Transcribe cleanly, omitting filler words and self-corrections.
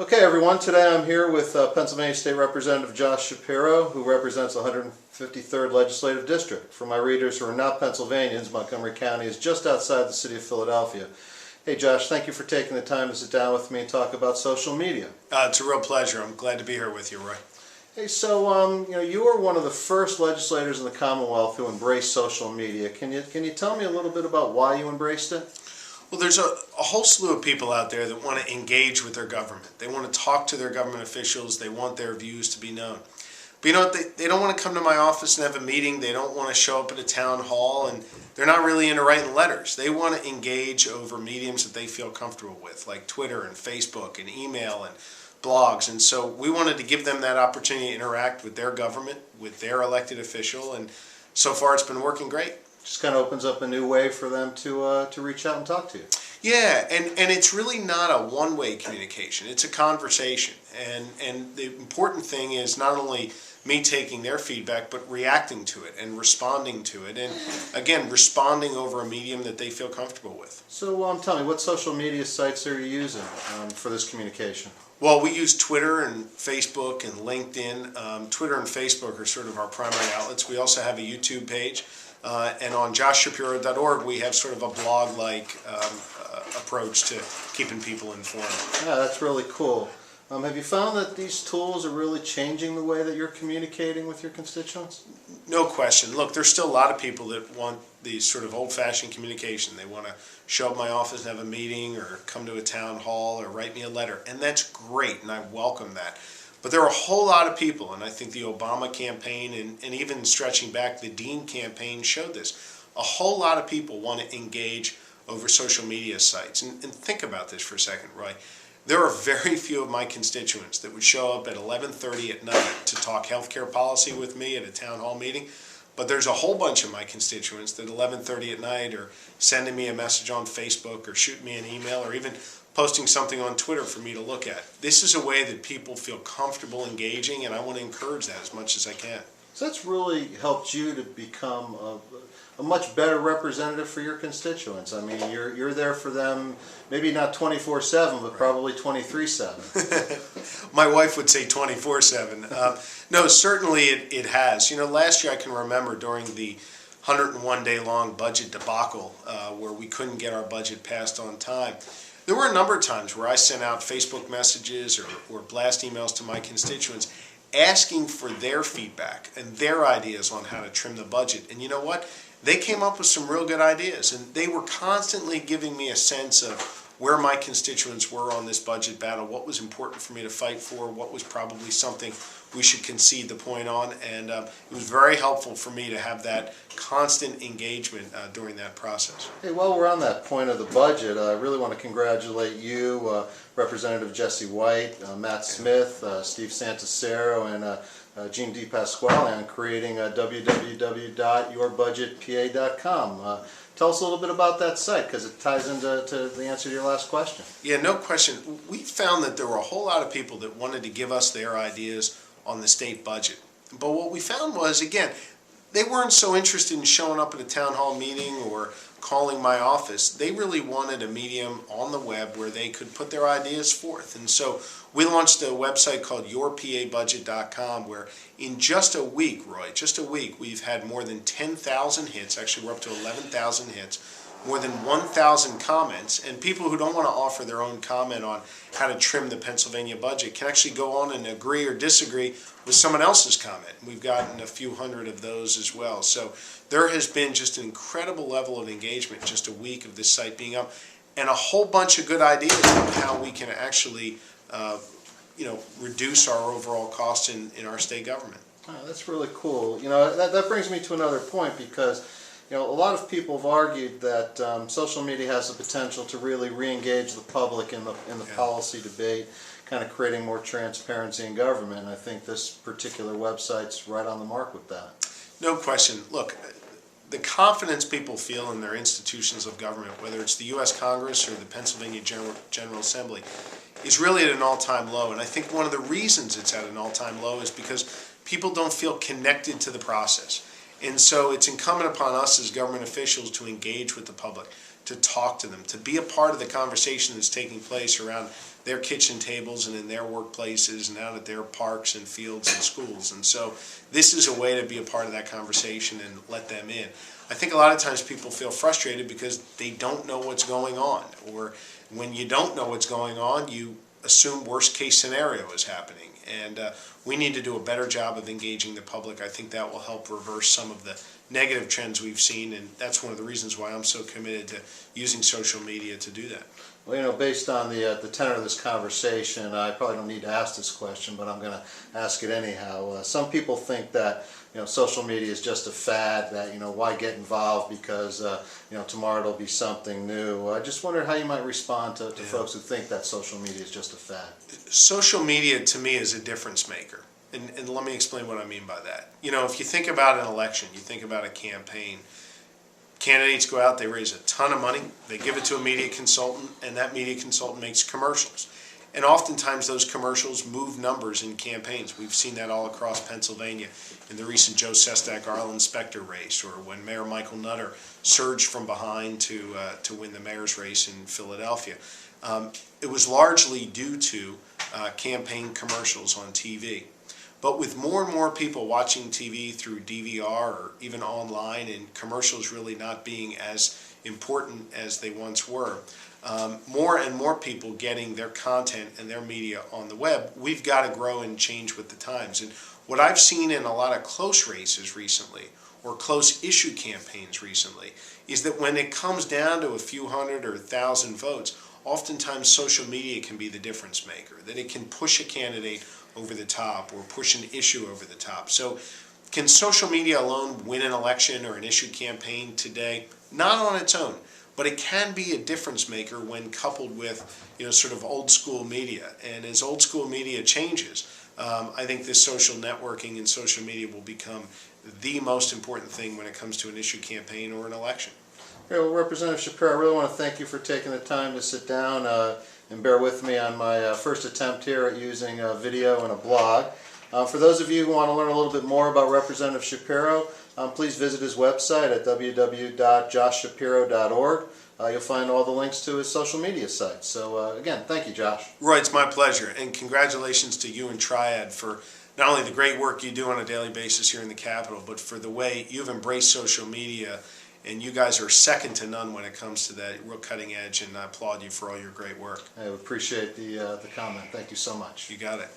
Okay, everyone, today I'm here with Pennsylvania State Representative Josh Shapiro, who represents the 153rd Legislative District. For my readers who are not Pennsylvanians, Montgomery County is just outside the city of Philadelphia. Hey Josh, thank you for taking the time to sit down with me and talk about social media. It's a real pleasure. I'm glad to be here with you, Roy. Hey, so you were one of the first legislators in the Commonwealth who embraced social media. Can you tell me a little bit about why you embraced it? Well, there's a whole slew of people out there that want to engage with their government. They want to talk to their government officials. They want their views to be known. But you know what? They don't want to come to my office and have a meeting. They don't want to show up at a town hall, and they're not really into writing letters. They want to engage over mediums that they feel comfortable with, like Twitter and Facebook and email and blogs. And so we wanted to give them that opportunity to interact with their government, with their elected official, and so far it's been working great. Just kind of opens up a new way for them to reach out and talk to you. Yeah, and it's really not a one-way communication. It's a conversation. And the important thing is not only me taking their feedback, but reacting to it and responding to it. And again, responding over a medium that they feel comfortable with. So tell me, what social media sites are you using for this communication? Well, we use Twitter and Facebook and LinkedIn. Twitter and Facebook are sort of our primary outlets. We also have a YouTube page. And on joshshapiro.org, we have sort of a blog-like approach to keeping people informed. Yeah, that's really cool. Have you found that these tools are really changing the way that you're communicating with your constituents? No question. Look, there's still a lot of people that want these sort of old-fashioned communication. They want to show up at my office and have a meeting or come to a town hall or write me a letter. And that's great, and I welcome that. But there are a whole lot of people, and I think the Obama campaign and even stretching back, the Dean campaign showed this. A whole lot of people want to engage over social media sites. And think about this for a second, Roy. There are very few of my constituents that would show up at 11:30 at night to talk healthcare policy with me at a town hall meeting. But there's a whole bunch of my constituents that 11:30 at night are sending me a message on Facebook or shooting me an email or even posting something on Twitter for me to look at. This is a way that people feel comfortable engaging, and I want to encourage that as much as I can. So that's really helped you to become a much better representative for your constituents. I mean, you're there for them, maybe not 24/7, but probably 23/7. My wife would say 24/7. No, certainly it has. You know, last year I can remember during the 101-day long budget debacle where we couldn't get our budget passed on time. There were a number of times where I sent out Facebook messages or blast emails to my constituents asking for their feedback and their ideas on how to trim the budget. And you know what? They came up with some real good ideas, and they were constantly giving me a sense of where my constituents were on this budget battle, what was important for me to fight for, what was probably something we should concede the point on, and it was very helpful for me to have that constant engagement during that process. Hey, while we're on that point of the budget, I really want to congratulate you, Representative Jesse White, Matt Smith, Steve Santasero, and Gene DePasquale on creating www.yourbudgetpa.com. Tell us a little bit about that site, because it ties into the answer to your last question. Yeah, no question. We found that there were a whole lot of people that wanted to give us their ideas on the state budget. But what we found was, again, they weren't so interested in showing up at a town hall meeting or calling my office. They really wanted a medium on the web where they could put their ideas forth. And so we launched a website called yourpabudget.com, where in just a week, Roy, just a week, we've had more than 10,000 hits. Actually, we're up to 11,000 hits. More than 1,000 comments, and people who don't want to offer their own comment on how to trim the Pennsylvania budget can actually go on and agree or disagree with someone else's comment. We've gotten a few hundred of those as well. So there has been just an incredible level of engagement just a week of this site being up, and a whole bunch of good ideas on how we can actually reduce our overall costs in our state government. Oh, that's really cool. You know, that brings me to another point, because a lot of people have argued that social media has the potential to really re-engage the public in the policy debate, kind of creating more transparency in government. And I think this particular website's right on the mark with that. No question. Look, the confidence people feel in their institutions of government, whether it's the U.S. Congress or the Pennsylvania General Assembly, is really at an all-time low. And I think one of the reasons it's at an all-time low is because people don't feel connected to the process. And so it's incumbent upon us as government officials to engage with the public, to talk to them, to be a part of the conversation that's taking place around their kitchen tables and in their workplaces and out at their parks and fields and schools. And so this is a way to be a part of that conversation and let them in. I think a lot of times people feel frustrated because they don't know what's going on, or when you don't know what's going on, you assume worst case scenario is happening. And we need to do a better job of engaging the public. I think that will help reverse some of the negative trends we've seen, and that's one of the reasons why I'm so committed to using social media to do that. Well, you know, based on the tenor of this conversation, I probably don't need to ask this question, but I'm going to ask it anyhow. Some people think that, you know, social media is just a fad, that, you know, why get involved because, you know, tomorrow it'll be something new. I just wondered how you might respond to folks who think that social media is just a fad. Social media, to me, is a difference maker. And let me explain what I mean by that. You know, if you think about an election, you think about a campaign, candidates go out, they raise a ton of money, they give it to a media consultant, and that media consultant makes commercials. And oftentimes those commercials move numbers in campaigns. We've seen that all across Pennsylvania in the recent Joe Sestak-Arlen Specter race, or when Mayor Michael Nutter surged from behind to win the mayor's race in Philadelphia. It was largely due to campaign commercials on TV. But with more and more people watching TV through DVR or even online, and commercials really not being as important as they once were, more and more people getting their content and their media on the web, we've got to grow and change with the times. And what I've seen in a lot of close races recently, or close issue campaigns recently, is that when it comes down to a few hundred or 1,000 votes, oftentimes social media can be the difference maker, that it can push a candidate over the top or push an issue over the top. So can social media alone win an election or an issue campaign today? Not on its own, but it can be a difference maker when coupled with, you know, sort of old school media. And as old school media changes, I think this social networking and social media will become the most important thing when it comes to an issue campaign or an election. Okay, well, Representative Shapiro, I really want to thank you for taking the time to sit down and bear with me on my first attempt here at using video and a blog. For those of you who want to learn a little bit more about Representative Shapiro, please visit his website at www.joshshapiro.org. You'll find all the links to his social media sites. So again, thank you, Josh. Roy, it's my pleasure, and congratulations to you and Triad for not only the great work you do on a daily basis here in the Capitol, but for the way you've embraced social media. And you guys are second to none when it comes to that, real cutting edge, and I applaud you for all your great work. I appreciate the comment. Thank you so much. You got it.